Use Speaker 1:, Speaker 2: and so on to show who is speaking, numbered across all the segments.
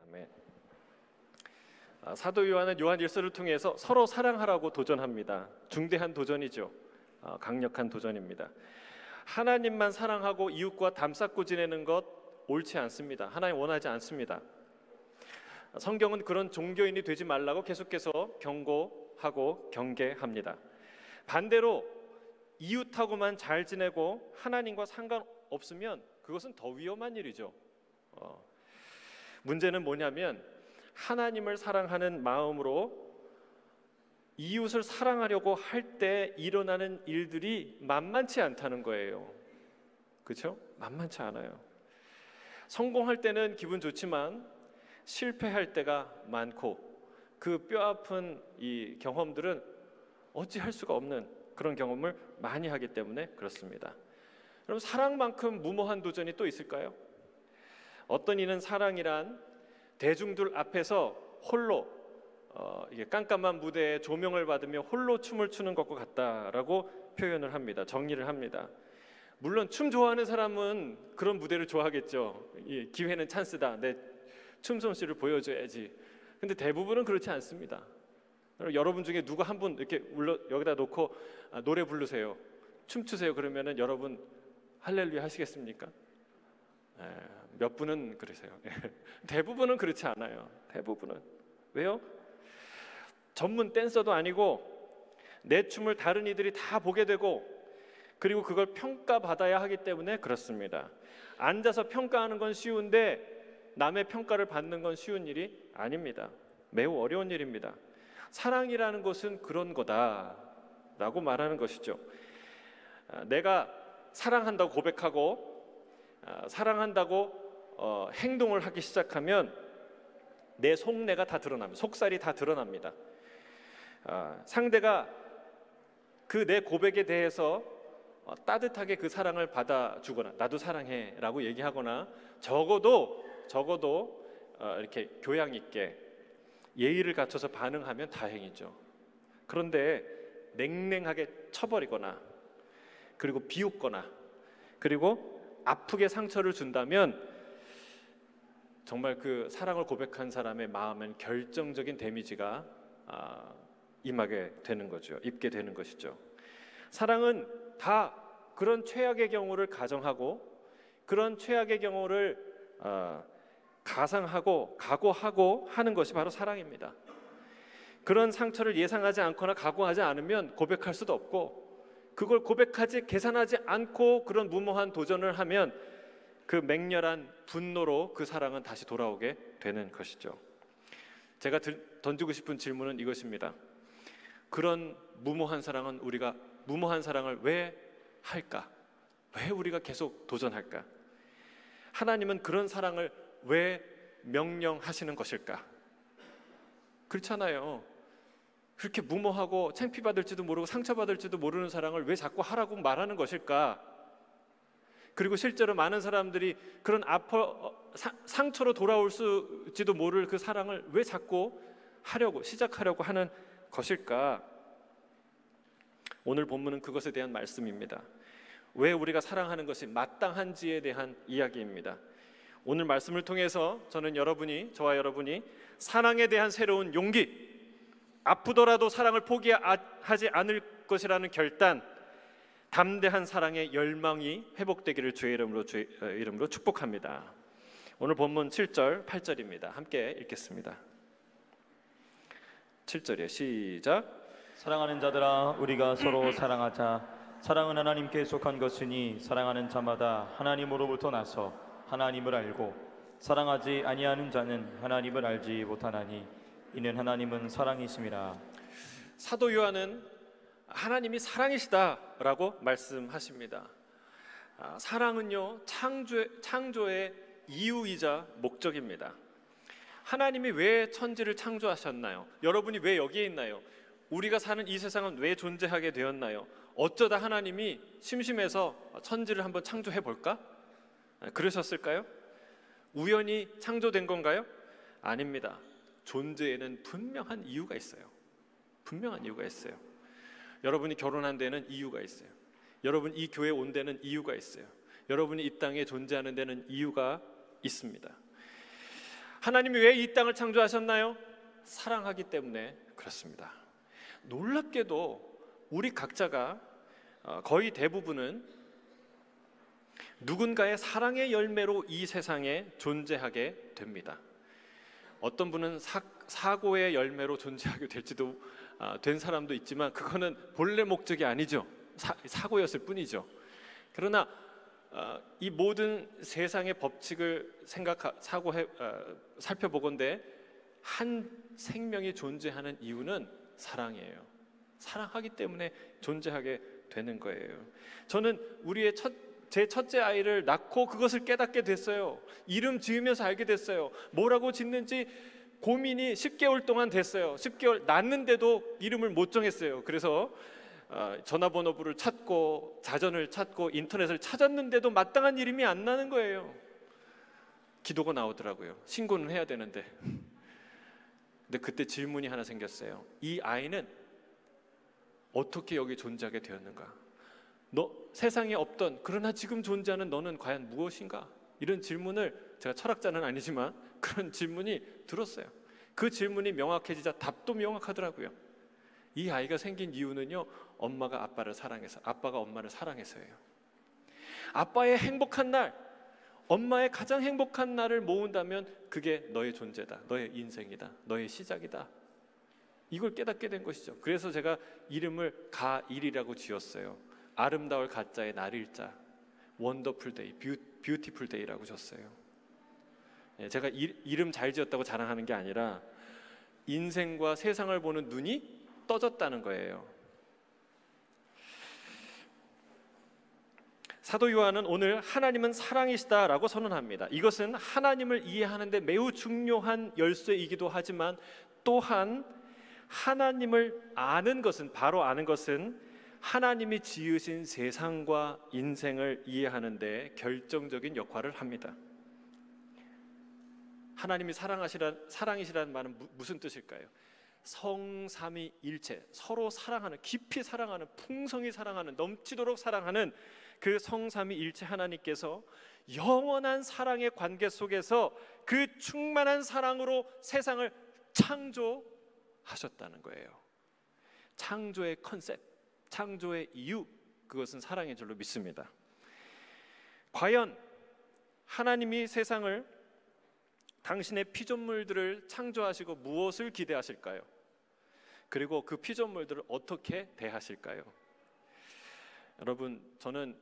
Speaker 1: 아멘. 사도 요한은 요한일서를 통해서 서로 사랑하라고 도전합니다. 중대한 도전이죠. 강력한 도전입니다. 하나님만 사랑하고 이웃과 담쌓고 지내는 것 옳지 않습니다. 하나님 원하지 않습니다. 성경은 그런 종교인이 되지 말라고 계속해서 경고하고 경계합니다. 반대로 이웃하고만 잘 지내고 하나님과 상관없으면 그것은 더 위험한 일이죠. 문제는 뭐냐면 하나님을 사랑하는 마음으로 이웃을 사랑하려고 할 때 일어나는 일들이 만만치 않다는 거예요. 그렇죠? 만만치 않아요. 성공할 때는 기분 좋지만 실패할 때가 많고 그 뼈아픈 이 경험들은 어찌할 수가 없는 그런 경험을 많이 하기 때문에 그렇습니다. 그럼 사랑만큼 무모한 도전이 또 있을까요? 어떤 이는 사랑이란 대중들 앞에서 홀로 이게 깜깜한 무대에 조명을 받으며 홀로 춤을 추는 것과 같다라고 표현을 합니다. 정리를 합니다. 물론 춤 좋아하는 사람은 그런 무대를 좋아하겠죠. 기회는 찬스다. 내 춤솜씨를 보여줘야지. 근데 대부분은 그렇지 않습니다. 여러분 중에 누가 한 분 이렇게 여기다 놓고 노래 부르세요, 춤추세요 그러면은 여러분 할렐루야 하시겠습니까? 몇 분은 그러세요. 대부분은 그렇지 않아요. 대부분은. 왜요? 전문 댄서도 아니고 내 춤을 다른 이들이 다 보게 되고 그리고 그걸 평가받아야 하기 때문에 그렇습니다. 앉아서 평가하는 건 쉬운데 남의 평가를 받는 건 쉬운 일이 아닙니다. 매우 어려운 일입니다. 사랑이라는 것은 그런 거다라고 말하는 것이죠. 내가 사랑한다고 고백하고 사랑한다고 행동을 하기 시작하면 내 속내가 다 드러납니다. 속살이 다 드러납니다. 상대가 그 내 고백에 대해서 따뜻하게 그 사랑을 받아주거나 나도 사랑해 라고 얘기하거나 적어도 이렇게 교양 있게 예의를 갖춰서 반응하면 다행이죠. 그런데 냉랭하게 쳐버리거나 그리고 비웃거나 그리고 아프게 상처를 준다면 정말 그 사랑을 고백한 사람의 마음엔 결정적인 데미지가 임하게 되는 거죠. 입게 되는 것이죠. 사랑은 다 그런 최악의 경우를 가정하고 그런 최악의 경우를 가상하고 각오하고 하는 것이 바로 사랑입니다. 그런 상처를 예상하지 않거나 각오하지 않으면 고백할 수도 없고 그걸 고백하지 계산하지 않고 그런 무모한 도전을 하면 그 맹렬한 분노로 그 사랑은 다시 돌아오게 되는 것이죠. 제가 던지고 싶은 질문은 이것입니다. 그런 무모한 사랑은 우리가 무모한 사랑을 왜 할까? 왜 우리가 계속 도전할까? 하나님은 그런 사랑을 왜 명령하시는 것일까? 그렇잖아요. 그렇게 무모하고 창피받을지도 모르고 상처받을지도 모르는 사랑을 왜 자꾸 하라고 말하는 것일까? 그리고 실제로 많은 사람들이 그런 상처로 돌아올지도 모를 그 사랑을 왜 자꾸 시작하려고 하는 것일까? 오늘 본문은 그것에 대한 말씀입니다. 왜 우리가 사랑하는 것이 마땅한지에 대한 이야기입니다. 오늘 말씀을 통해서 저와 여러분이 사랑에 대한 새로운 용기, 아프더라도 사랑을 포기하지 않을 것이라는 결단, 담대한 사랑의 열망이 회복되기를 주의 이름으로 축복합니다. 오늘 본문 7절, 8절입니다. 함께 읽겠습니다. 7절이에요. 시작.
Speaker 2: 사랑하는 자들아 우리가 서로 사랑하자. 사랑은 하나님께 속한 것이니 사랑하는 자마다 하나님으로부터 나서 하나님을 알고 사랑하지 아니하는 자는 하나님을 알지 못하나니 이는 하나님은 사랑이심이라.
Speaker 1: 사도 요한은 하나님이 사랑이시다라고 말씀하십니다. 사랑은요 창조의 이유이자 목적입니다. 하나님이 왜 천지를 창조하셨나요? 여러분이 왜 여기에 있나요? 우리가 사는 이 세상은 왜 존재하게 되었나요? 어쩌다 하나님이 심심해서 천지를 한번 창조해 볼까? 그러셨을까요? 우연히 창조된 건가요? 아닙니다. 존재에는 분명한 이유가 있어요. 분명한 이유가 있어요. 여러분이 결혼한 데는 이유가 있어요. 여러분 이 교회에 온 데는 이유가 있어요. 여러분이 이 땅에 존재하는 데는 이유가 있습니다. 하나님이 왜 이 땅을 창조하셨나요? 사랑하기 때문에 그렇습니다. 놀랍게도 우리 각자가 거의 대부분은 누군가의 사랑의 열매로 이 세상에 존재하게 됩니다. 어떤 분은 사고의 열매로 존재하게 될지도 된 사람도 있지만 그거는 본래 목적이 아니죠. 사고였을 뿐이죠. 그러나 이 모든 세상의 법칙을 살펴보건대 한 생명이 존재하는 이유는 사랑이에요. 사랑하기 때문에 존재하게 되는 거예요. 저는 제 첫째 아이를 낳고 그것을 깨닫게 됐어요. 이름 지으면서 알게 됐어요. 뭐라고 짓는지 고민이 10개월 동안 됐어요. 10개월 낳는데도 이름을 못 정했어요. 그래서 전화번호부를 찾고 자전을 찾고 인터넷을 찾았는데도 마땅한 이름이 안 나는 거예요. 기도가 나오더라고요. 신고는 해야 되는데. 근데 그때 질문이 하나 생겼어요. 이 아이는 어떻게 여기 존재하게 되었는가? 세상에 없던 그러나 지금 존재하는 너는 과연 무엇인가? 이런 질문을, 제가 철학자는 아니지만 그런 질문이 들었어요. 그 질문이 명확해지자 답도 명확하더라고요. 이 아이가 생긴 이유는요, 엄마가 아빠를 사랑해서, 아빠가 엄마를 사랑해서예요. 아빠의 행복한 날, 엄마의 가장 행복한 날을 모은다면 그게 너의 존재다, 너의 인생이다, 너의 시작이다. 이걸 깨닫게 된 것이죠. 그래서 제가 이름을 가일이라고 지었어요. 아름다울 가짜의 날일자, 원더풀 데이, 뷰티풀 데이라고 줬어요. 제가 이름 잘 지었다고 자랑하는 게 아니라 인생과 세상을 보는 눈이 떠졌다는 거예요. 사도 요한은 오늘 하나님은 사랑이시다라고 선언합니다. 이것은 하나님을 이해하는 데 매우 중요한 열쇠이기도 하지만 또한 하나님을 아는 것은, 바로 아는 것은 하나님이 지으신 세상과 인생을 이해하는 데 결정적인 역할을 합니다. 하나님이 사랑이시라는 말은 무슨 뜻일까요? 성삼위일체, 서로 사랑하는, 깊이 사랑하는, 풍성히 사랑하는, 넘치도록 사랑하는 그 성삼위일체 하나님께서 영원한 사랑의 관계 속에서 그 충만한 사랑으로 세상을 창조하셨다는 거예요. 창조의 컨셉, 창조의 이유, 그것은 사랑인 줄로 믿습니다. 과연 하나님이 세상을, 당신의 피조물들을 창조하시고 무엇을 기대하실까요? 그리고 그 피조물들을 어떻게 대하실까요? 여러분, 저는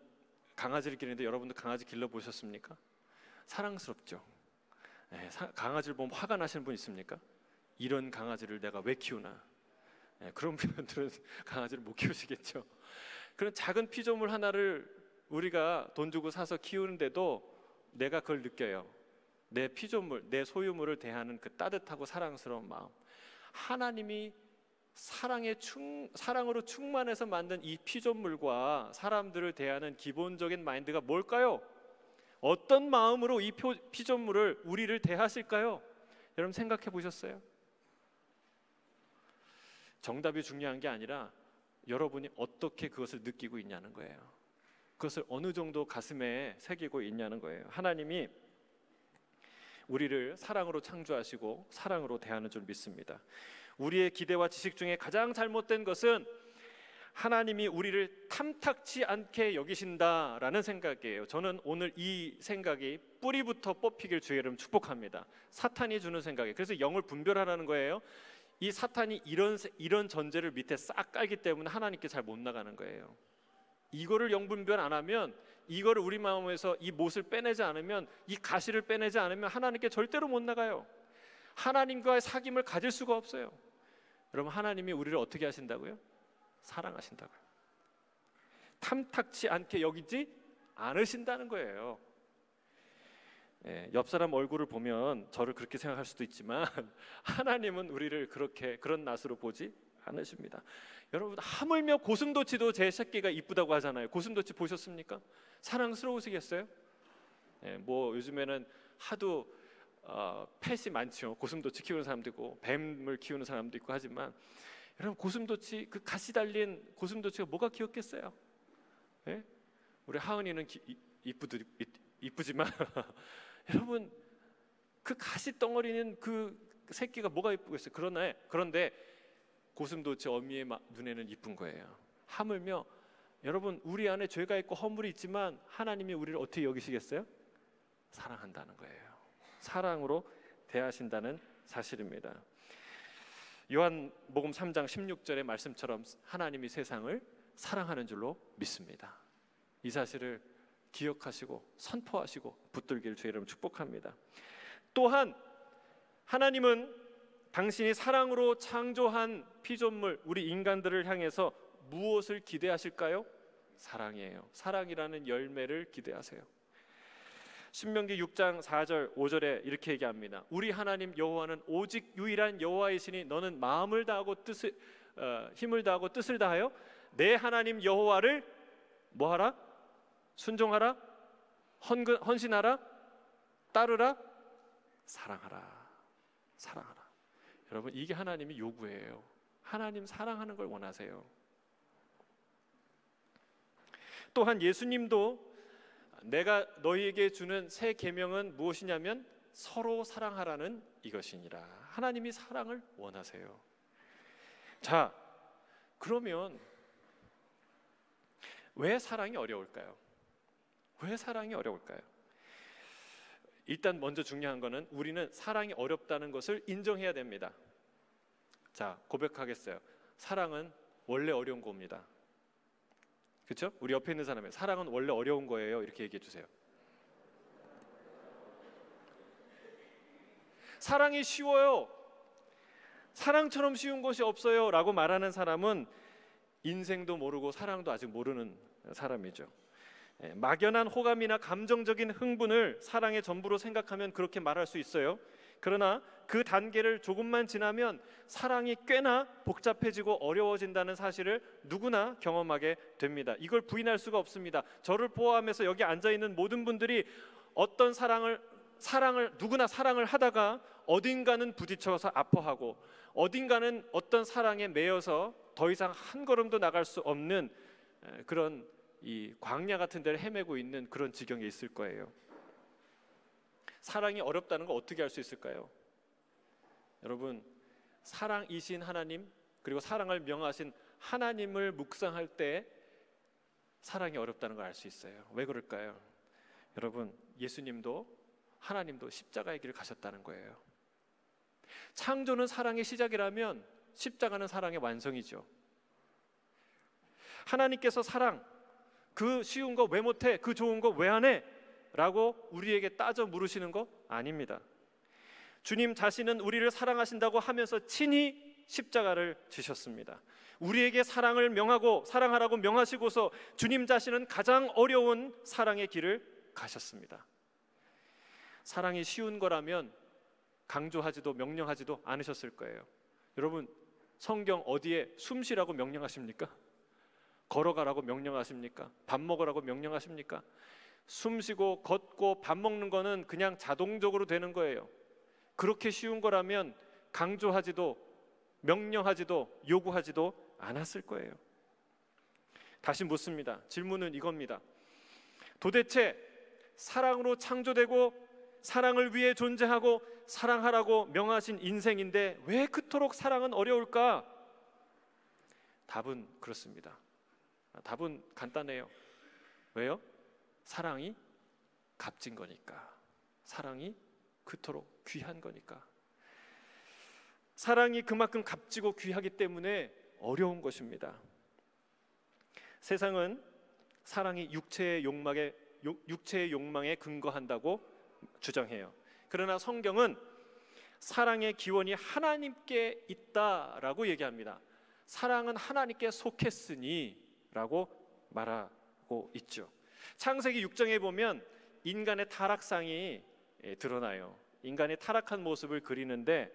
Speaker 1: 강아지를 기르는데 여러분도 강아지 길러보셨습니까? 사랑스럽죠. 강아지를 보면 화가 나시는 분 있습니까? 이런 강아지를 내가 왜 키우나? 그런 분들은 강아지를 못 키우시겠죠. 그런 작은 피조물 하나를 우리가 돈 주고 사서 키우는데도 내가 그걸 느껴요. 내 피조물, 내 소유물을 대하는 그 따뜻하고 사랑스러운 마음. 하나님이 사랑으로 충만해서 만든 이 피조물과 사람들을 대하는 기본적인 마인드가 뭘까요? 어떤 마음으로 이 피조물을, 우리를 대하실까요? 여러분 생각해 보셨어요? 정답이 중요한 게 아니라 여러분이 어떻게 그것을 느끼고 있냐는 거예요. 그것을 어느 정도 가슴에 새기고 있냐는 거예요. 하나님이 우리를 사랑으로 창조하시고 사랑으로 대하는 줄 믿습니다. 우리의 기대와 지식 중에 가장 잘못된 것은 하나님이 우리를 탐탁치 않게 여기신다라는 생각이에요. 저는 오늘 이 생각이 뿌리부터 뽑히길 주의 이름 축복합니다. 사탄이 주는 생각이에요. 그래서 영을 분별하라는 거예요. 이 사탄이 이런 전제를 밑에 싹 깔기 때문에 하나님께 잘 못 나가는 거예요. 이거를 영분별 안 하면, 이거를 우리 마음에서 이 못을 빼내지 않으면, 이 가시를 빼내지 않으면 하나님께 절대로 못 나가요. 하나님과의 사귐을 가질 수가 없어요. 여러분, 하나님이 우리를 어떻게 하신다고요? 사랑하신다고요. 탐탁치 않게 여기지 않으신다는 거예요. 옆 사람 얼굴을 보면 저를 그렇게 생각할 수도 있지만 하나님은 우리를 그런 낯으로 보지 않으십니다. 여러분, 하물며 고슴도치도 제 새끼가 이쁘다고 하잖아요. 고슴도치 보셨습니까? 사랑스러우시겠어요? 뭐 요즘에는 하도 펫이 많죠. 고슴도치 키우는 사람도 있고 뱀을 키우는 사람도 있고 하지만, 여러분, 고슴도치, 그 가시 달린 고슴도치가 뭐가 귀엽겠어요? 우리 하은이는 이쁘지만 여러분, 그 가시 덩어리는 그 새끼가 뭐가 이쁘겠어요? 그런데 고슴도치 어미의 눈에는 이쁜 거예요. 하물며 여러분, 우리 안에 죄가 있고 허물이 있지만 하나님이 우리를 어떻게 여기시겠어요? 사랑한다는 거예요. 사랑으로 대하신다는 사실입니다. 요한복음 3장 16절의 말씀처럼 하나님이 세상을 사랑하는 줄로 믿습니다. 이 사실을 기억하시고 선포하시고 붙들기를 주의 이름으로 축복합니다. 또한 하나님은 당신이 사랑으로 창조한 피조물 우리 인간들을 향해서 무엇을 기대하실까요? 사랑이에요. 사랑이라는 열매를 기대하세요. 신명기 6장 4절 5절에 이렇게 얘기합니다. 우리 하나님 여호와는 오직 유일한 여호와이시니 너는 마음을 다하고 힘을 다하고 뜻을 다하여 내 하나님 여호와를 뭐하라? 순종하라? 헌신하라? 따르라? 사랑하라. 사랑하라. 여러분, 이게 하나님이 요구해요. 하나님 사랑하는 걸 원하세요. 또한 예수님도 내가 너희에게 주는 새 계명은 무엇이냐면 서로 사랑하라는 이것이니라. 하나님이 사랑을 원하세요. 자, 그러면 왜 사랑이 어려울까요? 왜 사랑이 어려울까요? 일단 먼저 중요한 거는 우리는 사랑이 어렵다는 것을 인정해야 됩니다. 자, 고백하겠어요. 사랑은 원래 어려운 겁니다. 그렇죠? 우리 옆에 있는 사람이 사랑은 원래 어려운 거예요. 이렇게 얘기해 주세요. 사랑이 쉬워요. 사랑처럼 쉬운 것이 없어요. 라고 말하는 사람은 인생도 모르고 사랑도 아직 모르는 사람이죠. 막연한 호감이나 감정적인 흥분을 사랑의 전부로 생각하면 그렇게 말할 수 있어요. 그러나 그 단계를 조금만 지나면 사랑이 꽤나 복잡해지고 어려워진다는 사실을 누구나 경험하게 됩니다. 이걸 부인할 수가 없습니다. 저를 포함해서 여기 앉아있는 모든 분들이 어떤 사랑을 누구나 사랑을 하다가 어딘가는 부딪혀서 아파하고 어딘가는 어떤 사랑에 매여서 더 이상 한 걸음도 나갈 수 없는 그런 이 광야 같은 데를 헤매고 있는 그런 지경에 있을 거예요. 사랑이 어렵다는 거 어떻게 알 수 있을까요? 여러분, 사랑이신 하나님 그리고 사랑을 명하신 하나님을 묵상할 때 사랑이 어렵다는 걸 알 수 있어요. 왜 그럴까요? 여러분, 예수님도 하나님도 십자가의 길을 가셨다는 거예요. 창조는 사랑의 시작이라면 십자가는 사랑의 완성이죠. 하나님께서 사랑, 그 쉬운 거 왜 못해? 그 좋은 거 왜 안 해? 라고 우리에게 따져 물으시는 거 아닙니다. 주님 자신은 우리를 사랑하신다고 하면서 친히 십자가를 지셨습니다. 우리에게 사랑을 명하고 사랑하라고 명하시고서 주님 자신은 가장 어려운 사랑의 길을 가셨습니다. 사랑이 쉬운 거라면 강조하지도 명령하지도 않으셨을 거예요. 여러분, 성경 어디에 숨 쉬라고 명령하십니까? 걸어가라고 명령하십니까? 밥 먹으라고 명령하십니까? 숨 쉬고 걷고 밥 먹는 거는 그냥 자동적으로 되는 거예요. 그렇게 쉬운 거라면 강조하지도 명령하지도 요구하지도 않았을 거예요. 다시 묻습니다. 질문은 이겁니다. 도대체 사랑으로 창조되고 사랑을 위해 존재하고 사랑하라고 명하신 인생인데 왜 그토록 사랑은 어려울까? 답은 그렇습니다. 답은 간단해요. 왜요? 사랑이 값진 거니까. 사랑이 그토록 귀한 거니까. 사랑이 그만큼 값지고 귀하기 때문에 어려운 것입니다. 세상은 사랑이 육체의 욕망에 근거한다고 주장해요. 그러나 성경은 사랑의 기원이 하나님께 있다라고 얘기합니다. 사랑은 하나님께 속했으니 라고 말하고 있죠. 창세기 6장에 보면 인간의 타락상이 드러나요. 인간의 타락한 모습을 그리는데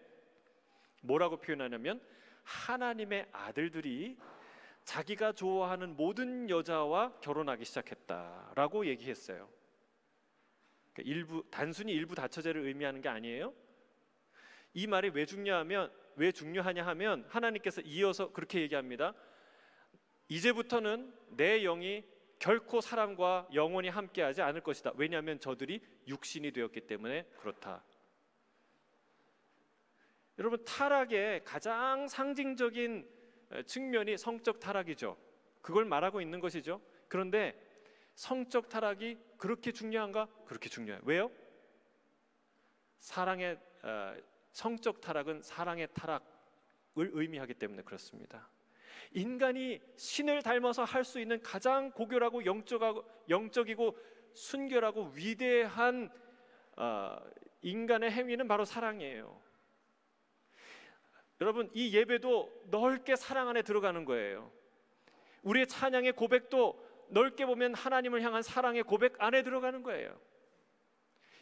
Speaker 1: 뭐라고 표현하냐면 하나님의 아들들이 자기가 좋아하는 모든 여자와 결혼하기 시작했다라고 얘기했어요. 그러니까 단순히 일부 다처제를 의미하는 게 아니에요. 이 말이 왜 중요하냐 하면 하나님께서 이어서 그렇게 얘기합니다. 이제부터는 내 영이 결코 사람과 영원히 함께하지 않을 것이다. 왜냐하면 저들이 육신이 되었기 때문에 그렇다. 여러분, 타락의 가장 상징적인 측면이 성적 타락이죠. 그걸 말하고 있는 것이죠. 그런데 성적 타락이 그렇게 중요한가? 그렇게 중요해요. 왜요? 성적 타락은 사랑의 타락을 의미하기 때문에 그렇습니다. 인간이 신을 닮아서 할 수 있는 가장 고결하고 영적이고 순결하고 위대한 인간의 행위는 바로 사랑이에요. 여러분, 이 예배도 넓게 사랑 안에 들어가는 거예요. 우리의 찬양의 고백도 넓게 보면 하나님을 향한 사랑의 고백 안에 들어가는 거예요.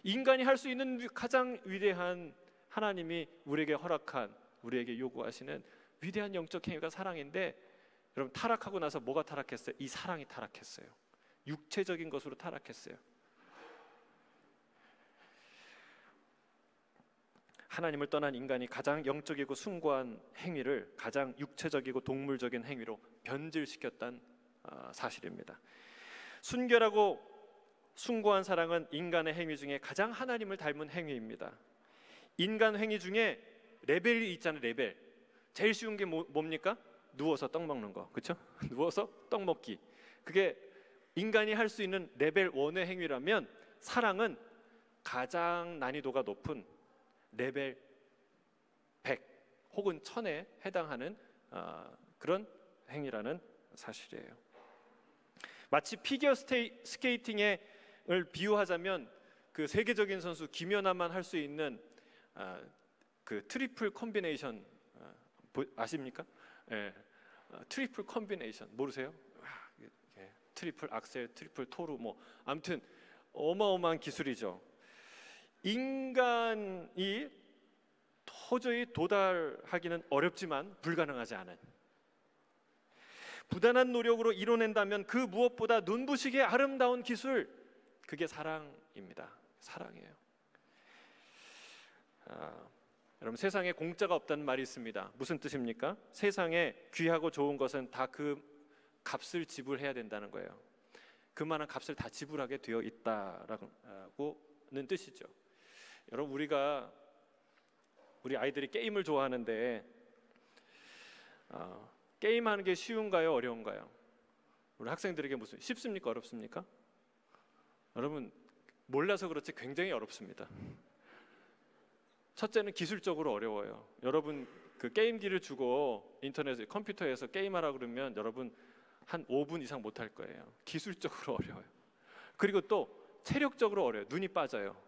Speaker 1: 인간이 할 수 있는 가장 위대한, 하나님이 우리에게 허락한, 우리에게 요구하시는 위대한 영적 행위가 사랑인데, 여러분, 타락하고 나서 뭐가 타락했어요? 이 사랑이 타락했어요. 육체적인 것으로 타락했어요. 하나님을 떠난 인간이 가장 영적이고 숭고한 행위를 가장 육체적이고 동물적인 행위로 변질시켰다는 사실입니다. 순결하고 숭고한 사랑은 인간의 행위 중에 가장 하나님을 닮은 행위입니다. 인간 행위 중에 레벨이 있잖아요. 레벨. 제일 쉬운 게 뭡니까? 누워서 떡 먹는 거, 그렇죠? 누워서 떡 먹기. 그게 인간이 할 수 있는 레벨 1의 행위라면, 사랑은 가장 난이도가 높은 레벨 100 혹은 1000에 해당하는 그런 행위라는 사실이에요. 마치 피겨 스케이팅을 비유하자면, 그 세계적인 선수 김연아만 할 수 있는 그 트리플 콤비네이션 아십니까? 예, 트리플 콤비네이션 모르세요? 트리플 악셀, 트리플 토르, 뭐 아무튼 어마어마한 기술이죠. 인간이 도저히 도달하기는 어렵지만 불가능하지 않은, 부단한 노력으로 이뤄낸다면 그 무엇보다 눈부시게 아름다운 기술, 그게 사랑입니다. 사랑이에요. 여러분, 세상에 공짜가 없다는 말이 있습니다. 무슨 뜻입니까? 세상에 귀하고 좋은 것은 다 그 값을 지불해야 된다는 거예요. 그만한 값을 다 지불하게 되어 있다라고는 뜻이죠. 여러분, 우리 아이들이 게임을 좋아하는데 게임하는 게 쉬운가요? 어려운가요? 우리 학생들에게 무슨 쉽습니까? 어렵습니까? 여러분, 몰라서 그렇지 굉장히 어렵습니다. 첫째는 기술적으로 어려워요. 여러분, 그 게임기를 주고 인터넷에, 컴퓨터에서 게임하라 그러면 여러분 한 5분 이상 못 할 거예요. 기술적으로 어려워요. 그리고 또 체력적으로 어려워요. 눈이 빠져요.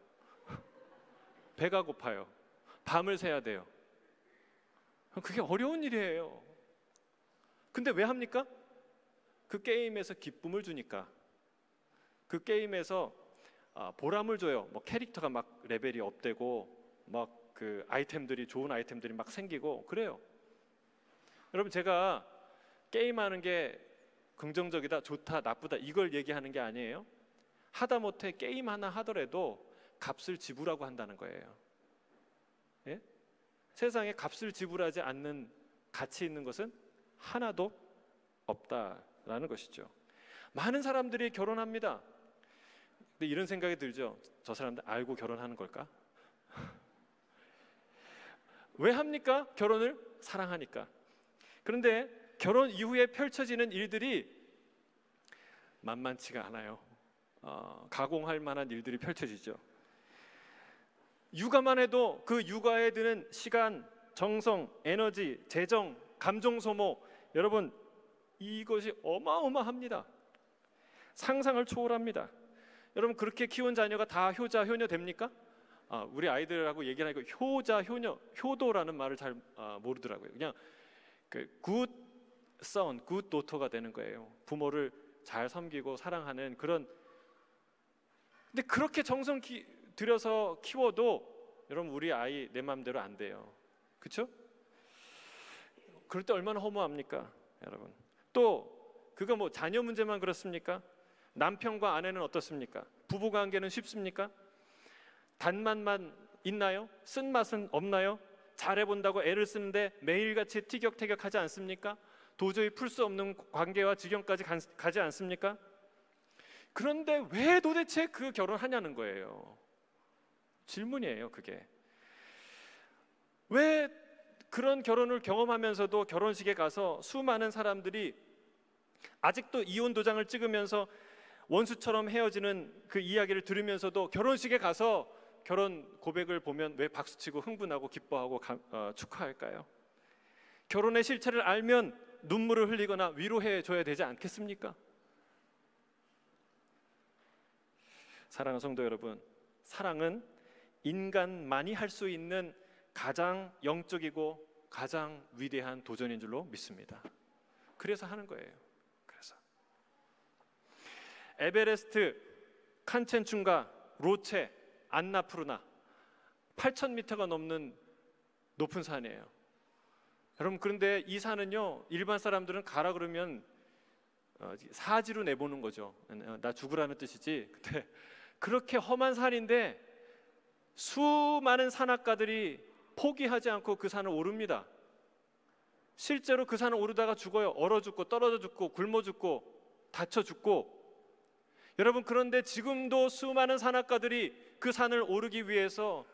Speaker 1: 배가 고파요. 밤을 새야 돼요. 그게 어려운 일이에요. 근데 왜 합니까? 그 게임에서 기쁨을 주니까. 그 게임에서 보람을 줘요. 뭐 캐릭터가 막 레벨이 업되고 막 그 아이템들이, 좋은 아이템들이 막 생기고 그래요. 여러분, 제가 게임하는 게 긍정적이다, 좋다, 나쁘다 이걸 얘기하는 게 아니에요. 하다못해 게임 하나 하더라도 값을 지불하고 한다는 거예요. 예? 세상에 값을 지불하지 않는 가치 있는 것은 하나도 없다라는 것이죠. 많은 사람들이 결혼합니다. 근데 이런 생각이 들죠. 저 사람들 알고 결혼하는 걸까? 왜 합니까? 결혼을 사랑하니까. 그런데 결혼 이후에 펼쳐지는 일들이 만만치가 않아요. 가공할 만한 일들이 펼쳐지죠. 육아만 해도 그 육아에 드는 시간, 정성, 에너지, 재정, 감정 소모, 여러분, 이것이 어마어마합니다. 상상을 초월합니다. 여러분, 그렇게 키운 자녀가 다 효자, 효녀 됩니까? 우리 아이들하고 얘기하니까 효자, 효녀, 효도라는 말을 잘 모르더라고요. 그냥 그 good son, good daughter가 되는 거예요. 부모를 잘 섬기고 사랑하는 그런. 근데 그렇게 정성 들여서 키워도 여러분, 우리 아이 내 마음대로 안 돼요. 그렇죠? 그럴 때 얼마나 허무합니까, 여러분? 또 그거 뭐 자녀 문제만 그렇습니까? 남편과 아내는 어떻습니까? 부부 관계는 쉽습니까? 단맛만 있나요? 쓴맛은 없나요? 잘해본다고 애를 쓰는데 매일같이 티격태격하지 않습니까? 도저히 풀 수 없는 관계와 지경까지 가지 않습니까? 그런데 왜 도대체 그 결혼하냐는 거예요. 질문이에요, 그게. 왜 그런 결혼을 경험하면서도 결혼식에 가서 수많은 사람들이 아직도 이혼 도장을 찍으면서 원수처럼 헤어지는 그 이야기를 들으면서도 결혼식에 가서 결혼 고백을 보면 왜 박수치고 흥분하고 기뻐하고 축하할까요? 결혼의 실체를 알면 눈물을 흘리거나 위로해 줘야 되지 않겠습니까? 사랑하는 성도 여러분, 사랑은 인간만이 할 수 있는 가장 영적이고 가장 위대한 도전인 줄로 믿습니다. 그래서 하는 거예요. 그래서 에베레스트, 칸첸춘가, 로체, 안나푸르나 8,000m가 넘는 높은 산이에요. 여러분, 그런데 이 산은요, 일반 사람들은 가라 그러면 사지로 내보는 거죠. 나 죽으라는 뜻이지. 근데 그렇게 험한 산인데 수많은 산악가들이 포기하지 않고 그 산을 오릅니다. 실제로 그 산을 오르다가 죽어요. 얼어 죽고 떨어져 죽고 굶어 죽고 다쳐 죽고. 여러분, 그런데 지금도 수많은 산악가들이 그 산을 오르기 위해서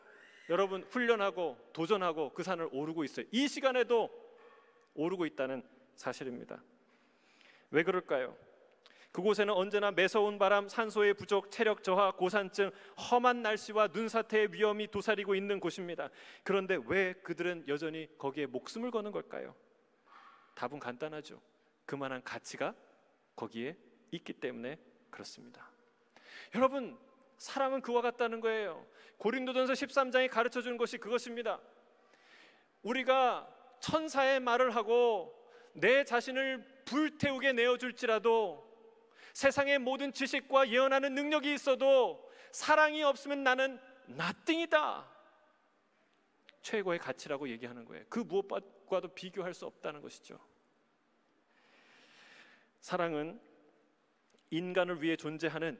Speaker 1: 여러분 훈련하고 도전하고 그 산을 오르고 있어요. 이 시간에도 오르고 있다는 사실입니다. 왜 그럴까요? 그곳에는 언제나 매서운 바람, 산소의 부족, 체력 저하, 고산증, 험한 날씨와 눈사태의 위험이 도사리고 있는 곳입니다. 그런데 왜 그들은 여전히 거기에 목숨을 거는 걸까요? 답은 간단하죠. 그만한 가치가 거기에 있기 때문에 그렇습니다. 여러분, 사랑은 그와 같다는 거예요. 고린도전서 13장이 가르쳐주는 것이 그것입니다. 우리가 천사의 말을 하고 내 자신을 불태우게 내어줄지라도, 세상의 모든 지식과 예언하는 능력이 있어도 사랑이 없으면 나는 nothing이다. 최고의 가치라고 얘기하는 거예요. 그 무엇과도 비교할 수 없다는 것이죠. 사랑은 인간을 위해 존재하는,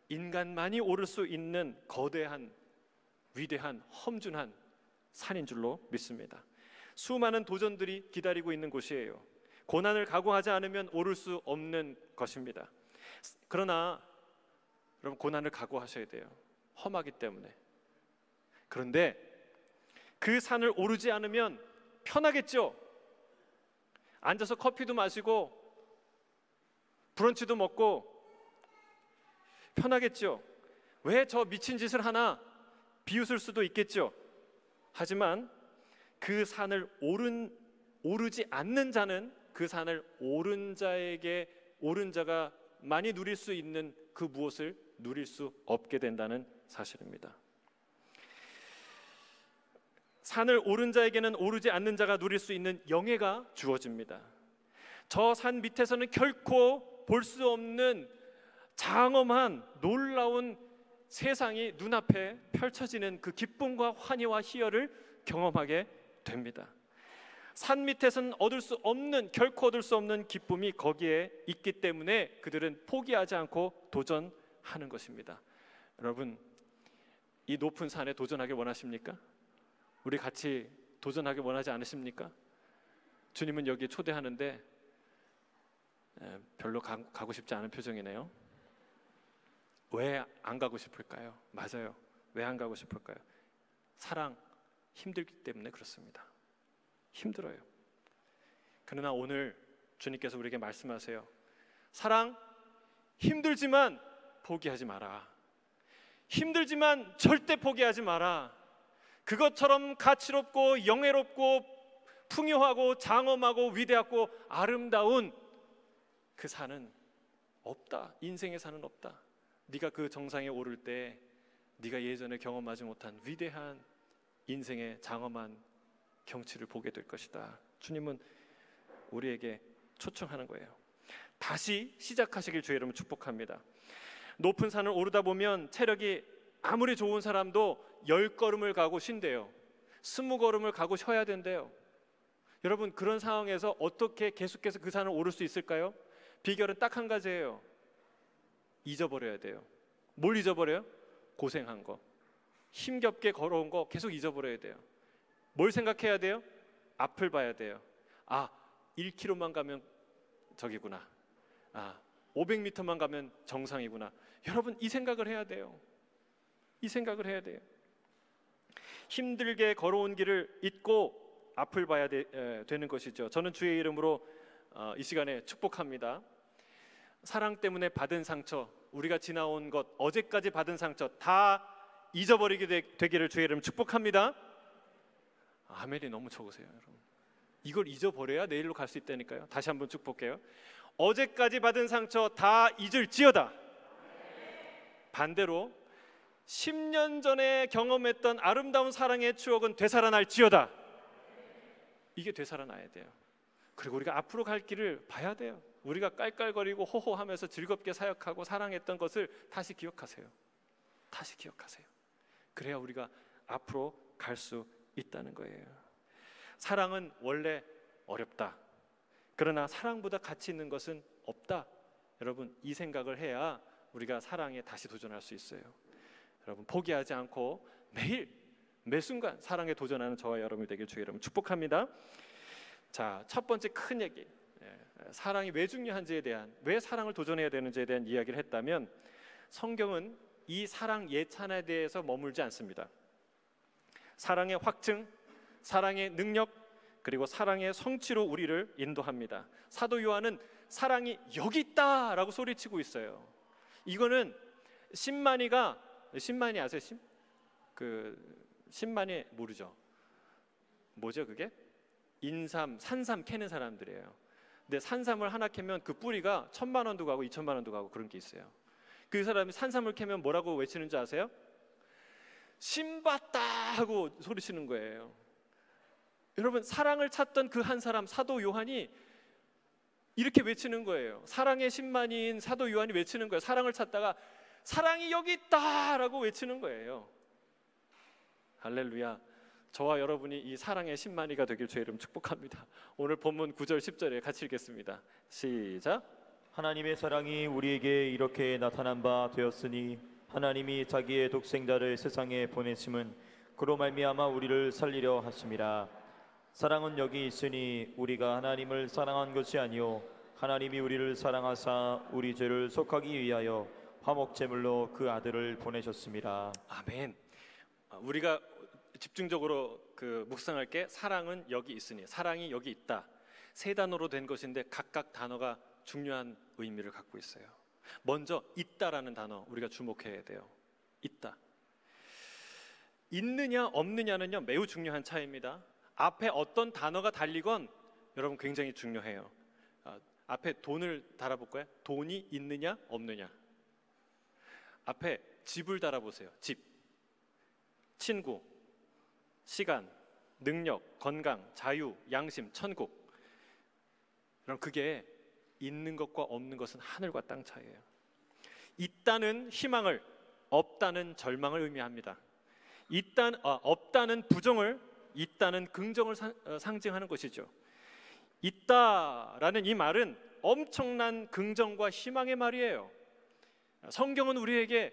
Speaker 1: 인간만이 오를 수 있는 거대한, 위대한, 험준한 산인 줄로 믿습니다. 수많은 도전들이 기다리고 있는 곳이에요. 고난을 각오하지 않으면 오를 수 없는 것입니다. 그러나 여러분, 고난을 각오하셔야 돼요. 험하기 때문에. 그런데 그 산을 오르지 않으면 편하겠죠. 앉아서 커피도 마시고 브런치도 먹고 편하겠죠. 왜 저 미친 짓을 하나 비웃을 수도 있겠죠. 하지만 그 산을 오르지 않는 자는 그 산을 오른 자가 많이 누릴 수 있는 그 무엇을 누릴 수 없게 된다는 사실입니다. 산을 오른 자에게는 오르지 않는 자가 누릴 수 있는 영예가 주어집니다. 저 산 밑에서는 결코 볼 수 없는 장엄한 놀라운 세상이 눈앞에 펼쳐지는 그 기쁨과 환희와 희열을 경험하게 됩니다. 산 밑에서는 결코 얻을 수 없는 기쁨이 거기에 있기 때문에 그들은 포기하지 않고 도전하는 것입니다. 여러분, 이 높은 산에 도전하길 원하십니까? 우리 같이 도전하길 원하지 않으십니까? 주님은 여기에 초대하는데 별로 가고 싶지 않은 표정이네요. 왜 안 가고 싶을까요? 맞아요. 왜 안 가고 싶을까요? 사랑, 힘들기 때문에 그렇습니다. 힘들어요. 그러나 오늘 주님께서 우리에게 말씀하세요. 사랑, 힘들지만 포기하지 마라. 힘들지만 절대 포기하지 마라. 그것처럼 가치롭고 영예롭고 풍요하고 장엄하고 위대하고 아름다운 그 산은 없다. 인생의 산은 없다. 네가 그 정상에 오를 때 네가 예전에 경험하지 못한 위대한 인생의 장엄한 경치를 보게 될 것이다. 주님은 우리에게 초청하는 거예요. 다시 시작하시길 주의 이름으로 축복합니다. 높은 산을 오르다 보면 체력이 아무리 좋은 사람도 10걸음을 가고 쉰대요. 20걸음을 가고 쉬어야 된대요. 여러분, 그런 상황에서 어떻게 계속해서 그 산을 오를 수 있을까요? 비결은 딱 한 가지예요. 잊어버려야 돼요. 뭘 잊어버려요? 고생한 거, 힘겹게 걸어온 거 계속 잊어버려야 돼요. 뭘 생각해야 돼요? 앞을 봐야 돼요. 1km만 가면 저기구나. 500m만 가면 정상이구나. 여러분, 이 생각을 해야 돼요. 이 생각을 해야 돼요. 힘들게 걸어온 길을 잊고 앞을 봐야 되는 것이죠. 저는 주의 이름으로 이 시간에 축복합니다. 사랑 때문에 받은 상처, 우리가 지나온 것, 어제까지 받은 상처 다 잊어버리게 되기를 주의 이름 축복합니다. 아멘이 너무 적으세요, 여러분. 이걸 잊어버려야 내일로 갈 수 있다니까요. 다시 한번 축복해요. 어제까지 받은 상처 다 잊을지어다. 반대로 10년 전에 경험했던 아름다운 사랑의 추억은 되살아날지어다. 이게 되살아나야 돼요. 그리고 우리가 앞으로 갈 길을 봐야 돼요. 우리가 깔깔거리고 호호하면서 즐겁게 사역하고 사랑했던 것을 다시 기억하세요. 다시 기억하세요. 그래야 우리가 앞으로 갈 수 있다는 거예요. 사랑은 원래 어렵다. 그러나 사랑보다 가치 있는 것은 없다. 여러분, 이 생각을 해야 우리가 사랑에 다시 도전할 수 있어요. 여러분, 포기하지 않고 매일 매 순간 사랑에 도전하는 저와 여러분이 되길 주의 이름으로 축복합니다. 자, 첫 번째 큰 얘기, 사랑이 왜 중요한지에 대한, 왜 사랑을 도전해야 되는지에 대한 이야기를 했다면, 성경은 이 사랑 예찬에 대해서 머물지 않습니다. 사랑의 확증, 사랑의 능력, 그리고 사랑의 성취로 우리를 인도합니다. 사도 요한은 사랑이 여기 있다라고 소리치고 있어요. 이거는 신만이 아세요? 신만이 모르죠? 뭐죠 그게? 인삼, 산삼 캐는 사람들이에요. 근데 산삼을 하나 캐면 그 뿌리가 1,000만 원도 가고 2,000만 원도 가고 그런 게 있어요. 그 사람이 산삼을 캐면 뭐라고 외치는 줄 아세요? 신받다 하고 소리치는 거예요. 여러분, 사랑을 찾던 그 한 사람, 사도 요한이 이렇게 외치는 거예요. 사랑의 신만인 사도 요한이 외치는 거예요. 사랑을 찾다가 사랑이 여기 있다라고 외치는 거예요. 할렐루야. 저와 여러분이 이 사랑의 신만이가 되길 주의 이름 축복합니다. 오늘 본문 9절 10절에 같이 읽겠습니다. 시작.
Speaker 2: 하나님의 사랑이 우리에게 이렇게 나타난 바 되었으니 하나님이 자기의 독생자를 세상에 보내심은 그로 말미암아 우리를 살리려 하심이라. 사랑은 여기 있으니 우리가 하나님을 사랑한 것이 아니요 하나님이 우리를 사랑하사 우리 죄를 속하기 위하여 화목제물로 그 아들을 보내셨습니다.
Speaker 1: 아멘. 우리가 집중적으로 묵상할 게, 사랑은 여기 있으니, 사랑이 여기 있다. 세 단어로 된 것인데 각각 단어가 중요한 의미를 갖고 있어요. 먼저 있다라는 단어 우리가 주목해야 돼요. 있다. 있느냐 없느냐는요 매우 중요한 차이입니다. 앞에 어떤 단어가 달리건 여러분 굉장히 중요해요. 앞에 돈을 달아볼까요? 돈이 있느냐 없느냐. 앞에 집을 달아보세요. 집, 친구, 시간, 능력, 건강, 자유, 양심, 천국. 그럼 그게 있는 것과 없는 것은 하늘과 땅 차이예요. 있다는 희망을, 없다는 절망을 의미합니다. 없다는 부정을, 있다는 긍정을 상징하는 것이죠. 있다라는 이 말은 엄청난 긍정과 희망의 말이에요. 성경은 우리에게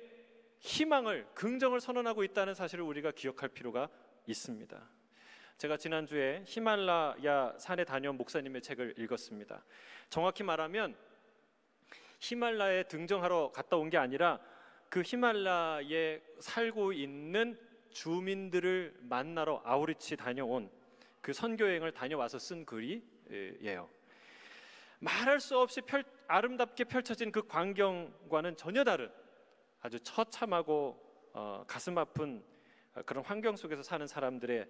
Speaker 1: 희망을, 긍정을 선언하고 있다는 사실을 우리가 기억할 필요가 있습니다. 제가 지난주에 히말라야 산에 다녀온 목사님의 책을 읽었습니다. 정확히 말하면 히말라야에 등정하러 갔다 온 게 아니라 그 히말라야에 살고 있는 주민들을 만나러 아우리치 다녀온 그 선교여행을 다녀와서 쓴 글이에요. 말할 수 없이 아름답게 펼쳐진 그 광경과는 전혀 다른 아주 처참하고 가슴 아픈 그런 환경 속에서 사는 사람들의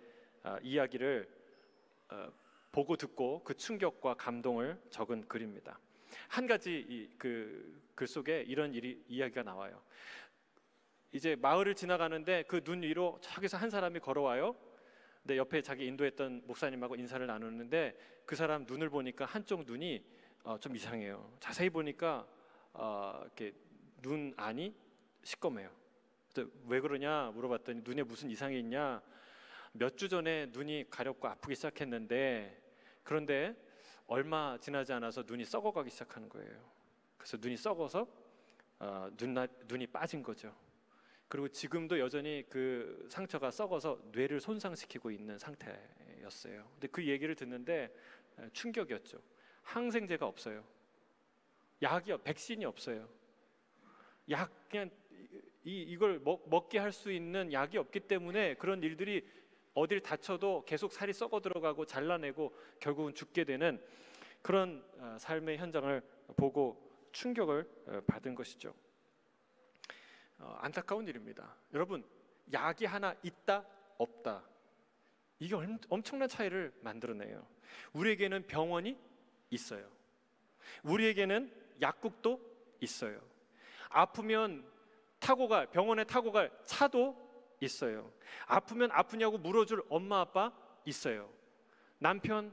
Speaker 1: 이야기를 보고 듣고 그 충격과 감동을 적은 글입니다. 한 가지 글 속에 이런 이야기가 나와요. 이제 마을을 지나가는데 그 눈 위로 저기서 한 사람이 걸어와요. 근데 옆에 자기 인도했던 목사님하고 인사를 나누는데 그 사람 눈을 보니까 한쪽 눈이 좀 이상해요. 자세히 보니까 이렇게 눈 안이 시꺼매요. 왜 그러냐 물어봤더니 눈에 무슨 이상이 있냐? 몇 주 전에 눈이 가렵고 아프기 시작했는데 그런데 얼마 지나지 않아서 눈이 썩어가기 시작하는 거예요. 그래서 눈이 썩어서 눈이 빠진 거죠. 그리고 지금도 여전히 그 상처가 썩어서 뇌를 손상시키고 있는 상태였어요. 근데 그 얘기를 듣는데 충격이었죠. 항생제가 없어요. 백신이 없어요. 그냥 이걸 먹게 할 수 있는 약이 없기 때문에 그런 일들이 어딜 다쳐도 계속 살이 썩어 들어가고 잘라내고 결국은 죽게 되는 그런 삶의 현장을 보고 충격을 받은 것이죠. 안타까운 일입니다. 여러분, 약이 하나 있다 없다, 이게 엄청난 차이를 만들어내요. 우리에게는 병원이 있어요. 우리에게는 약국도 있어요. 아프면 병원에 타고 갈 차도 있어요. 아프면 아프냐고 물어줄 엄마 아빠 있어요. 남편,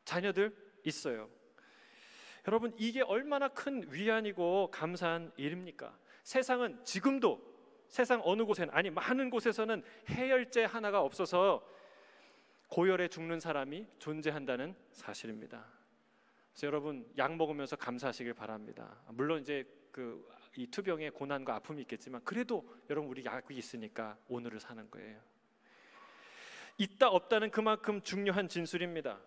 Speaker 1: 자녀들 있어요. 여러분, 이게 얼마나 큰 위안이고 감사한 일입니까? 세상은 지금도 세상 어느 곳에는, 아니 많은 곳에서는 해열제 하나가 없어서 고열에 죽는 사람이 존재한다는 사실입니다. 그래서 여러분, 약 먹으면서 감사하시길 바랍니다. 물론 이제 이 투병의 고난과 아픔이 있겠지만 그래도 여러분, 우리 약이 있으니까 오늘을 사는 거예요. 있다 없다는 그만큼 중요한 진술입니다.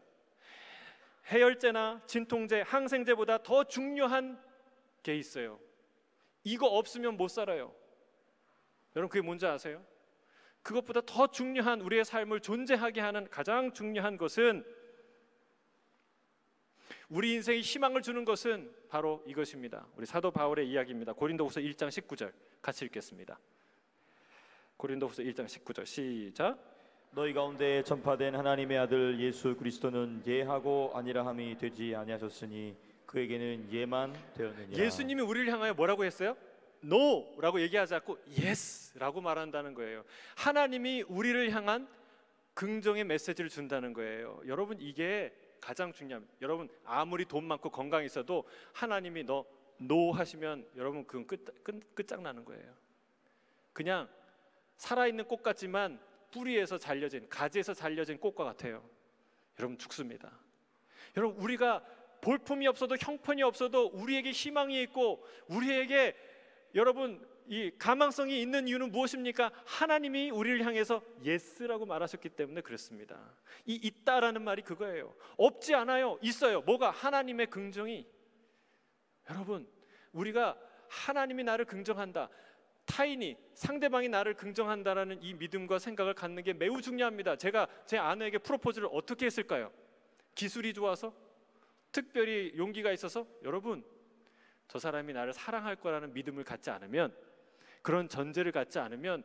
Speaker 1: 해열제나 진통제, 항생제보다 더 중요한 게 있어요. 이거 없으면 못 살아요. 여러분, 그게 뭔지 아세요? 그것보다 더 중요한, 우리의 삶을 존재하게 하는 가장 중요한 것은, 우리 인생에 희망을 주는 것은 바로 이것입니다. 우리 사도 바울의 이야기입니다. 고린도후서 1장 19절 같이 읽겠습니다. 고린도후서 1장 19절 시작.
Speaker 2: 너희 가운데 전파된 하나님의 아들 예수 그리스도는 예하고 아니라함이 되지 아니하셨으니 그에게는 예만 되었느니라.
Speaker 1: 예수님이 우리를 향하여 뭐라고 했어요? No라고 얘기하지 않고 Yes라고 말한다는 거예요. 하나님이 우리를 향한 긍정의 메시지를 준다는 거예요. 여러분, 이게 가장 중요합니다. 여러분, 아무리 돈 많고 건강 있어도 하나님이 너 No 하시면 여러분, 그건 끝장나는 거예요. 그냥 살아있는 꽃 같지만 뿌리에서 잘려진, 가지에서 잘려진 꽃과 같아요. 여러분, 죽습니다. 여러분, 우리가 볼품이 없어도, 형편이 없어도 우리에게 희망이 있고 우리에게 여러분, 이 가망성이 있는 이유는 무엇입니까? 하나님이 우리를 향해서 예스라고 말하셨기 때문에 그렇습니다. 이 있다라는 말이 그거예요. 없지 않아요. 있어요. 뭐가? 하나님의 긍정이. 여러분, 우리가 하나님이 나를 긍정한다, 타인이, 상대방이 나를 긍정한다라는 이 믿음과 생각을 갖는 게 매우 중요합니다. 제가 제 아내에게 프로포즈를 어떻게 했을까요? 기술이 좋아서? 특별히 용기가 있어서? 여러분, 저 사람이 나를 사랑할 거라는 믿음을 갖지 않으면, 그런 전제를 갖지 않으면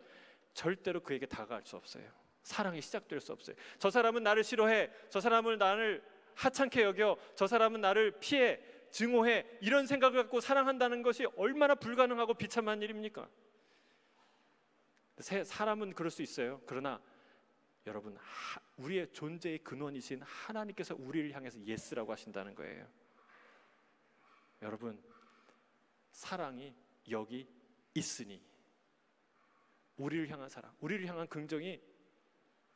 Speaker 1: 절대로 그에게 다가갈 수 없어요. 사랑이 시작될 수 없어요. 저 사람은 나를 싫어해, 저 사람은 나를 하찮게 여겨, 저 사람은 나를 피해, 증오해, 이런 생각을 갖고 사랑한다는 것이 얼마나 불가능하고 비참한 일입니까? 사람은 그럴 수 있어요. 그러나 여러분, 우리의 존재의 근원이신 하나님께서 우리를 향해서 예스라고 하신다는 거예요. 여러분, 사랑이 여기 있으니 우리를 향한 사랑, 우리를 향한 긍정이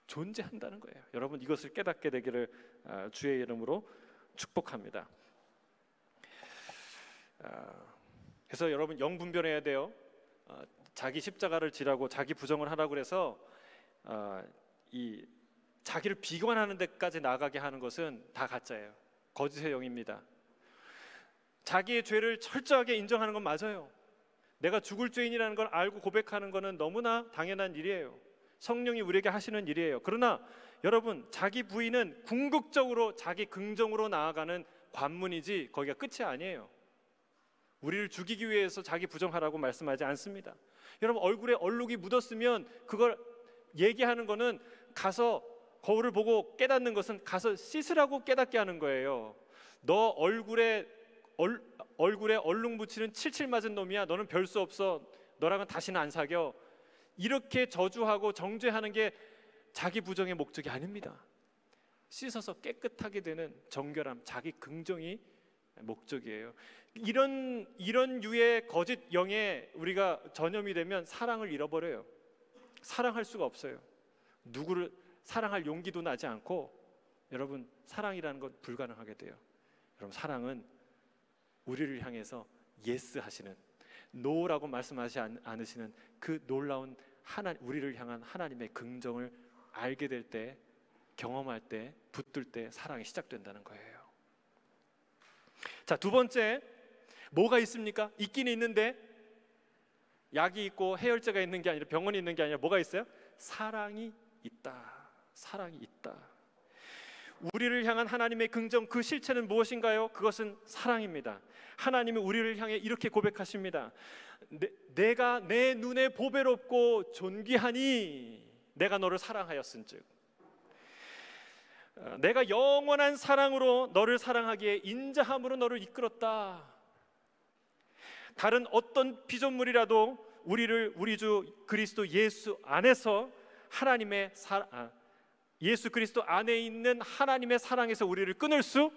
Speaker 1: 존재한다는 거예요. 여러분, 이것을 깨닫게 되기를 주의 이름으로 축복합니다. 그래서 여러분, 영분별해야 돼요. 자기 십자가를 지라고 자기 부정을 하라고 그래서 이 자기를 비관하는 데까지 나가게 하는 것은 다 가짜예요. 거짓의 영입니다. 자기의 죄를 철저하게 인정하는 건 맞아요. 내가 죽을 죄인이라는 걸 알고 고백하는 것은 너무나 당연한 일이에요. 성령이 우리에게 하시는 일이에요. 그러나 여러분, 자기 부인은 궁극적으로 자기 긍정으로 나아가는 관문이지 거기가 끝이 아니에요. 우리를 죽이기 위해서 자기 부정하라고 말씀하지 않습니다. 여러분, 얼굴에 얼룩이 묻었으면 그걸 얘기하는 거는, 가서 거울을 보고 깨닫는 것은 가서 씻으라고 깨닫게 하는 거예요. 너 얼굴에 얼룩 묻히는 칠칠 맞은 놈이야. 너는 별 수 없어. 너랑은 다시는 안 사겨. 이렇게 저주하고 정죄하는 게 자기 부정의 목적이 아닙니다. 씻어서 깨끗하게 되는 정결함, 자기 긍정이 목적이에요. 이런 유의 거짓 영에 우리가 전염이 되면 사랑을 잃어버려요. 사랑할 수가 없어요. 누구를 사랑할 용기도 나지 않고, 여러분, 사랑이라는 건 불가능하게 돼요. 여러분, 사랑은 우리를 향해서 예스 하시는, 노라고 말씀하지 않으시는 그 놀라운 우리를 향한 하나님의 긍정을 알게 될 때, 경험할 때, 붙들 때 사랑이 시작된다는 거예요. 자, 두 번째, 뭐가 있습니까? 있긴 있는데 약이 있고 해열제가 있는 게 아니라, 병원이 있는 게 아니라 뭐가 있어요? 사랑이 있다. 사랑이 있다. 우리를 향한 하나님의 긍정, 그 실체는 무엇인가요? 그것은 사랑입니다. 하나님이 우리를 향해 이렇게 고백하십니다. 내가 내 눈에 보배롭고 존귀하니 내가 너를 사랑하였은즉, 내가 영원한 사랑으로 너를 사랑하기에 인자함으로 너를 이끌었다. 다른 어떤 피조물이라도 우리를 우리 주 그리스도 예수 안에서 하나님의 예수 그리스도 안에 있는 하나님의 사랑에서 우리를 끊을 수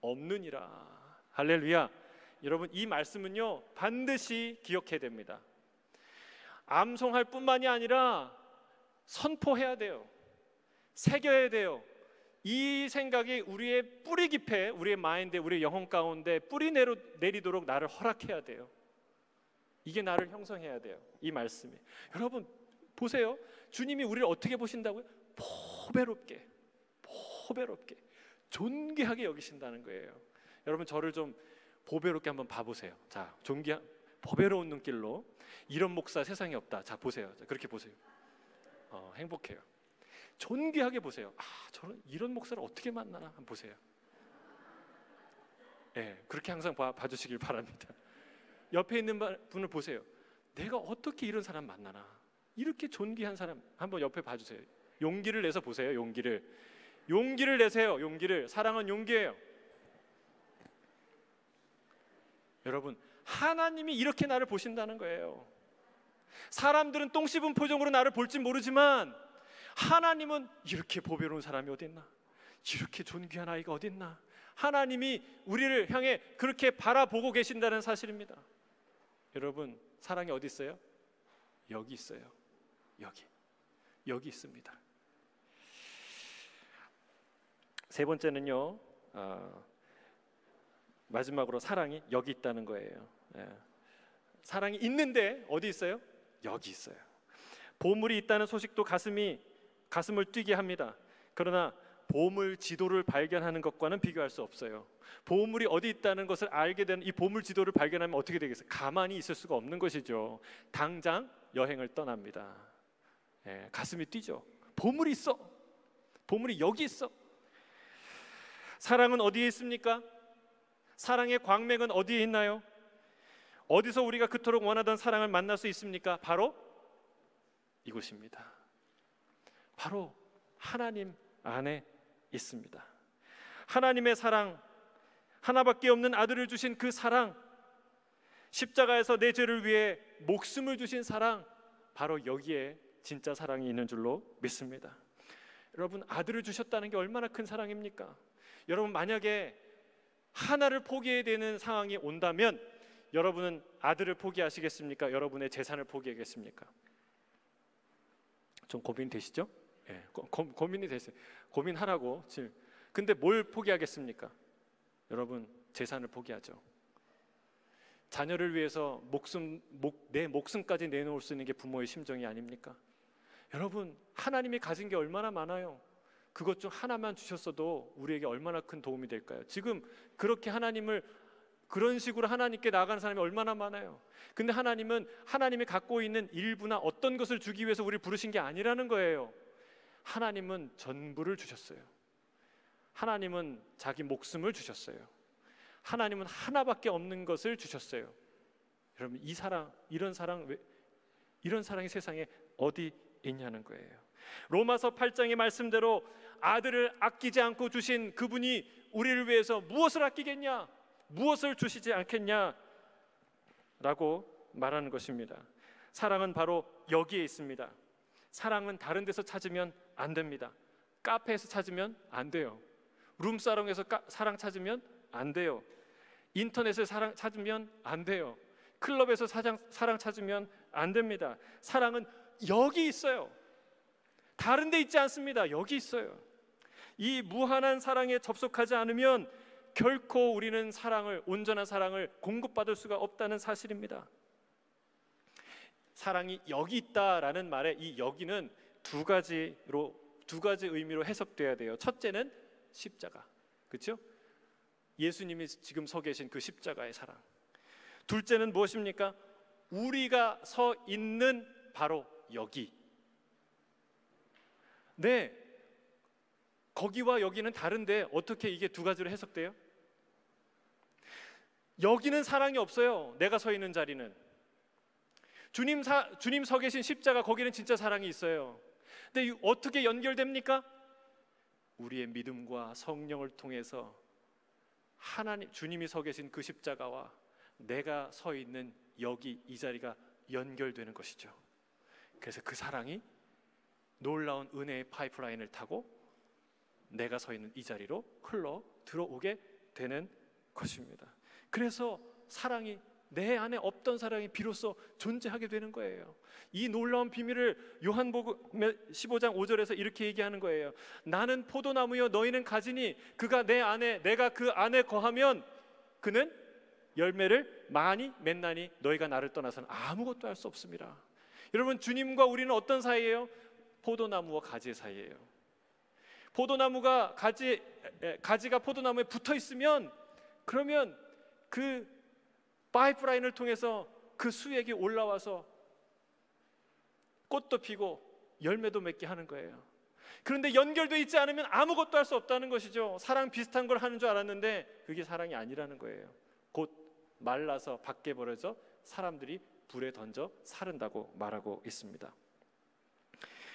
Speaker 1: 없느니라. 할렐루야. 여러분, 이 말씀은요 반드시 기억해야 됩니다. 암송할 뿐만이 아니라 선포해야 돼요. 새겨야 돼요. 이 생각이 우리의 뿌리 깊에, 우리의 마인드에, 우리의 영혼 가운데 뿌리 내리도록 나를 허락해야 돼요. 이게 나를 형성해야 돼요. 이 말씀이. 여러분 보세요. 주님이 우리를 어떻게 보신다고요? 보배롭게, 보배롭게, 존귀하게 여기신다는 거예요. 여러분 저를 좀 보배롭게 한번 봐보세요. 자, 보배로운 눈길로. 이런 목사 세상에 없다. 자, 보세요. 자, 그렇게 보세요. 행복해요. 존귀하게 보세요. 저는 이런 목사를 어떻게 만나나 한번 보세요. 네, 그렇게 항상 봐주시길 바랍니다. 옆에 있는 분을 보세요. 내가 어떻게 이런 사람 만나나. 이렇게 존귀한 사람 한번 옆에 봐주세요. 용기를 내서 보세요. 용기를 내세요. 용기를. 사랑은 용기예요. 여러분, 하나님이 이렇게 나를 보신다는 거예요. 사람들은 똥 씹은 표정으로 나를 볼지 모르지만 하나님은 이렇게 보배로운 사람이 어딨나, 이렇게 존귀한 아이가 어딨나. 하나님이 우리를 향해 그렇게 바라보고 계신다는 사실입니다. 여러분, 사랑이 어디 있어요? 여기 있어요. 여기 있습니다. 세 번째는요, 마지막으로 사랑이 여기 있다는 거예요. 사랑이 있는데 어디 있어요? 여기 있어요. 보물이 있다는 소식도 가슴을 뛰게 합니다. 그러나 보물 지도를 발견하는 것과는 비교할 수 없어요. 보물이 어디 있다는 것을 알게 되는 이 보물 지도를 발견하면 어떻게 되겠어요? 가만히 있을 수가 없는 것이죠. 당장 여행을 떠납니다. 가슴이 뛰죠. 보물이 있어. 보물이 여기 있어. 사랑은 어디에 있습니까? 사랑의 광맥은 어디에 있나요? 어디서 우리가 그토록 원하던 사랑을 만날 수 있습니까? 바로 이곳입니다. 바로 하나님 안에 있습니다. 하나님의 사랑, 하나밖에 없는 아들을 주신 그 사랑, 십자가에서 내 죄를 위해 목숨을 주신 사랑, 바로 여기에 진짜 사랑이 있는 줄로 믿습니다. 여러분, 아들을 주셨다는 게 얼마나 큰 사랑입니까? 여러분, 만약에 하나를 포기해야 되는 상황이 온다면 여러분은 아들을 포기하시겠습니까? 여러분의 재산을 포기하겠습니까? 좀 고민되시죠? 고민이 되세요. 고민하라고. 근데 뭘 포기하겠습니까? 여러분, 재산을 포기하죠. 자녀를 위해서 내 목숨까지 내놓을 수 있는 게 부모의 심정이 아닙니까? 여러분, 하나님이 가진 게 얼마나 많아요. 그것 중 하나만 주셨어도 우리에게 얼마나 큰 도움이 될까요? 지금 그렇게 그런 식으로 하나님께 나아가는 사람이 얼마나 많아요. 근데 하나님은 하나님이 갖고 있는 일부나 어떤 것을 주기 위해서 우리를 부르신 게 아니라는 거예요. 하나님은 전부를 주셨어요. 하나님은 자기 목숨을 주셨어요. 하나님은 하나밖에 없는 것을 주셨어요. 여러분, 이런 사랑이 세상에 어디 있냐는 거예요. 로마서 8장의 말씀대로 아들을 아끼지 않고 주신 그분이 우리를 위해서 무엇을 아끼겠냐, 무엇을 주시지 않겠냐 라고 말하는 것입니다. 사랑은 바로 여기에 있습니다. 사랑은 다른 데서 찾으면 안 됩니다. 카페에서 찾으면 안 돼요. 룸사롱에서 사랑 찾으면 안 돼요. 인터넷에서 사랑 찾으면 안 돼요. 클럽에서 사랑 찾으면 안 됩니다. 사랑은 여기 있어요. 다른 데 있지 않습니다. 여기 있어요. 이 무한한 사랑에 접속하지 않으면 결코 우리는 온전한 사랑을 공급받을 수가 없다는 사실입니다. 사랑이 여기 있다라는 말에 이 여기는 두 가지 의미로 해석돼야 돼요. 첫째는 십자가, 그렇죠? 예수님이 지금 서 계신 그 십자가의 사랑. 둘째는 무엇입니까? 우리가 서 있는 바로 여기. 네, 거기와 여기는 다른데 어떻게 이게 두 가지로 해석돼요? 여기는 사랑이 없어요. 내가 서 있는 자리는. 주님 서 계신 십자가, 거기는 진짜 사랑이 있어요. 근데 어떻게 연결됩니까? 우리의 믿음과 성령을 통해서 하나님, 주님이 서 계신 그 십자가와 내가 서 있는 여기 이 자리가 연결되는 것이죠. 그래서 그 사랑이 놀라운 은혜의 파이프라인을 타고 내가 서 있는 이 자리로 흘러 들어오게 되는 것입니다. 그래서 사랑이, 내 안에 없던 사랑이 비로소 존재하게 되는 거예요. 이 놀라운 비밀을 요한복음 15장 5절에서 이렇게 얘기하는 거예요. 나는 포도나무여 너희는 가지니 그가 내 안에, 내가 그 안에 거하면 그는 열매를 많이 맺나니 너희가 나를 떠나서는 아무것도 할 수 없습니다. 여러분, 주님과 우리는 어떤 사이예요? 포도나무와 가지 사이예요. 포도나무가 가지가 포도나무에 붙어 있으면, 그러면 그 파이프라인을 통해서 그 수액이 올라와서 꽃도 피고 열매도 맺게 하는 거예요. 그런데 연결되어 있지 않으면 아무것도 할 수 없다는 것이죠. 사랑 비슷한 걸 하는 줄 알았는데 그게 사랑이 아니라는 거예요. 곧 말라서 밖에 버려져 사람들이 불에 던져 사른다고 말하고 있습니다.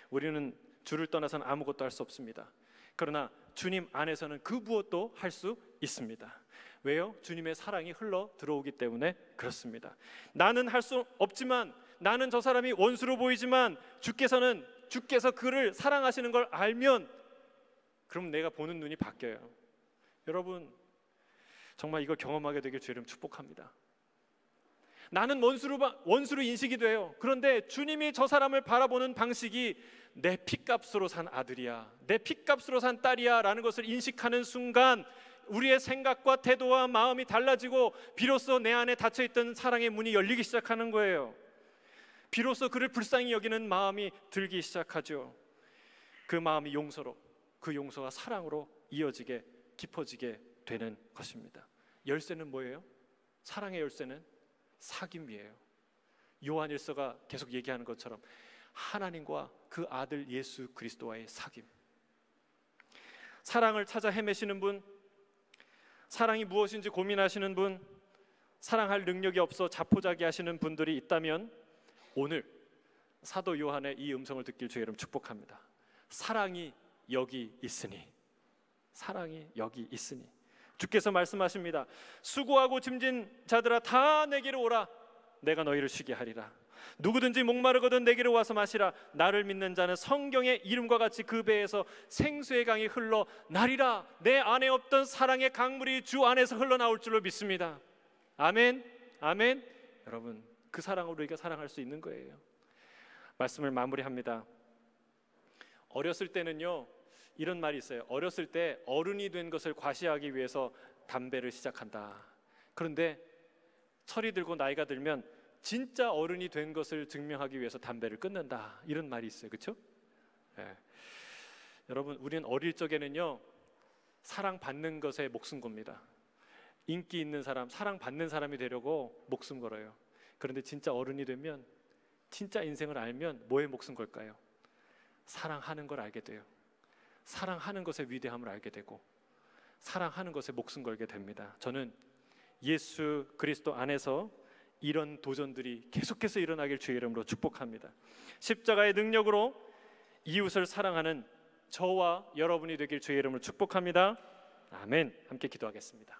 Speaker 1: 우리는 주를 떠나서는 아무것도 할 수 없습니다. 그러나 주님 안에서는 그 무엇도 할 수 있습니다. 왜요? 주님의 사랑이 흘러 들어오기 때문에 그렇습니다. 나는 할 수 없지만, 나는 저 사람이 원수로 보이지만 주께서 그를 사랑하시는 걸 알면, 그럼 내가 보는 눈이 바뀌어요. 여러분, 정말 이걸 경험하게 되길 주의 이름 축복합니다. 나는 원수로 인식이 돼요. 그런데 주님이 저 사람을 바라보는 방식이 내 핏값으로 산 아들이야, 내 핏값으로 산 딸이야 라는 것을 인식하는 순간 우리의 생각과 태도와 마음이 달라지고 비로소 내 안에 닫혀있던 사랑의 문이 열리기 시작하는 거예요. 비로소 그를 불쌍히 여기는 마음이 들기 시작하죠. 그 마음이 용서로, 그 용서가 사랑으로 이어지게, 깊어지게 되는 것입니다. 열쇠는 뭐예요? 사랑의 열쇠는 사귐이에요. 요한일서가 계속 얘기하는 것처럼 하나님과 그 아들 예수 그리스도와의 사귐. 사랑을 찾아 헤매시는 분, 사랑이 무엇인지 고민하시는 분, 사랑할 능력이 없어 자포자기 하시는 분들이 있다면 오늘 사도 요한의 이 음성을 듣길 주의 이름 축복합니다. 사랑이 여기 있으니, 사랑이 여기 있으니. 주께서 말씀하십니다. 수고하고 짐진 자들아 다 내게로 오라. 내가 너희를 쉬게 하리라. 누구든지 목마르거든 내게로 와서 마시라. 나를 믿는 자는 성경의 이름과 같이 그 배에서 생수의 강이 흘러 나리라. 내 안에 없던 사랑의 강물이 주 안에서 흘러나올 줄로 믿습니다. 아멘, 아멘. 여러분, 그 사랑으로 우리가 사랑할 수 있는 거예요. 말씀을 마무리합니다. 어렸을 때는요, 이런 말이 있어요. 어렸을 때 어른이 된 것을 과시하기 위해서 담배를 시작한다. 그런데 철이 들고 나이가 들면 진짜 어른이 된 것을 증명하기 위해서 담배를 끊는다. 이런 말이 있어요. 그렇죠? 네. 여러분, 우리는 어릴 적에는요, 사랑받는 것에 목숨 겁니다. 인기 있는 사람, 사랑받는 사람이 되려고 목숨 걸어요. 그런데 진짜 어른이 되면, 진짜 인생을 알면 뭐에 목숨 걸까요? 사랑하는 걸 알게 돼요. 사랑하는 것의 위대함을 알게 되고 사랑하는 것에 목숨 걸게 됩니다. 저는 예수 그리스도 안에서 이런 도전들이 계속해서 일어나길 주의 이름으로 축복합니다. 십자가의 능력으로 이웃을 사랑하는 저와 여러분이 되길 주의 이름으로 축복합니다. 아멘. 함께 기도하겠습니다.